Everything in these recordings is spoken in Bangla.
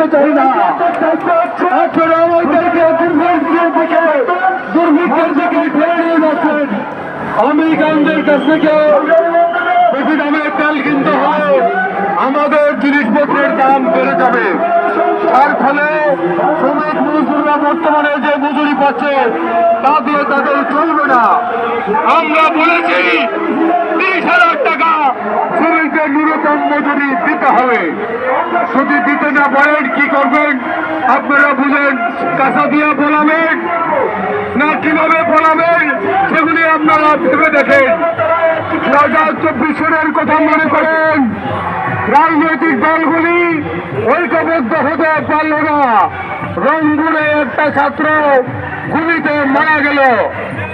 করতে চাই না। আপনারা আমাদেরকে দুর্ভিক্ষের দিকে ফেলে নিয়ে যাচ্ছেন। আমেরিকানদের কাছ থেকে বেশি দামে তেল কিনতে হবে, আমাদের জিনিসপত্রের দাম বেড়ে যাবে। তার ফলে শ্রমিক মজদুররা বর্তমানে যে মজুরি পাচ্ছে তা দিয়ে তাদের চলবে না। আমরা বলেছি 30,000 টাকা শ্রমিকদের ন্যূনতম মজুরি দিতে হবে। যদি দিতে না পারেন কি করবেন আপনারা বুঝেন? কাঁচা দিয়া বলাবেন না কিভাবে বলাবেন সেগুলি আপনারা ভেবে দেখেন। 2024 সালের কথা মনে করেন, রাজনৈতিক দলগুলি ঐক্যবদ্ধ হতে পারল না। রংপুরে একটা ছাত্র গুলিতে মারা গেল,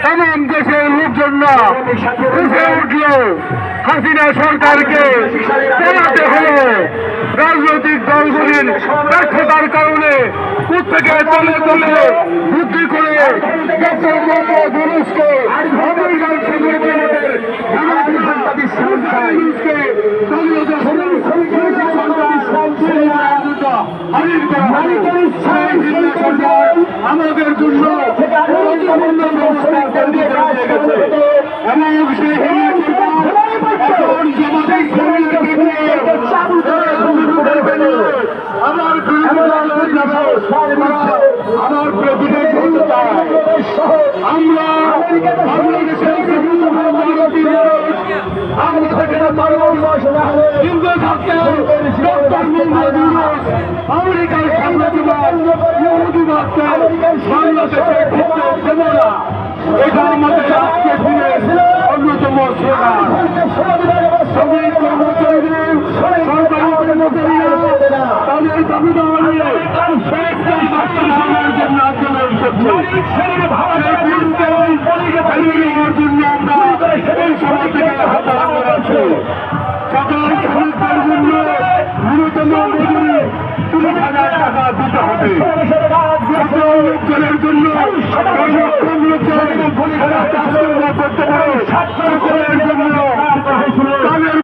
তাম দেশের লোকজনরা উঠে উঠল, হাসিনা সরকারকে চালাতে হলো। রাজনৈতিক দলগুলির ব্যর্থতার কারণে প্রত্যেকে দলে দলে বুদ্ধি করে ডক্টর মোহাম্মদ ইউনূসকে আমেরিকান সেনাবাহিনীর আমাদের জন্য এবং সেই আমার আমার প্রেসিডেন্ট হতে চায়। আমরা বাংলাদেশের আমেরিকার সাম্রাজ্যবাদ ইহুদিবাদকে বাংলাদেশে ঢুকতে দেব না। এটা আমাদের আজকে দিনের অন্যতম স্লোগান। শ্রমিক কর্মচারীদের সরকারি কর্মচারীরা তাদের দাবি দেওয়া নিয়ে বাস্তবায়নের জন্য আন্দোলন করছে। জন্য আমরা এই সমাজ থেকে হত্যা করাচ্ছি। সকল শ্রমিকদের জন্য ন্যূনতম মজুরি 30,000 টাকা দিতে হবে। সকল লোকজনের জন্য লক্ষণ লোকজন করতে পারে সকলের জন্য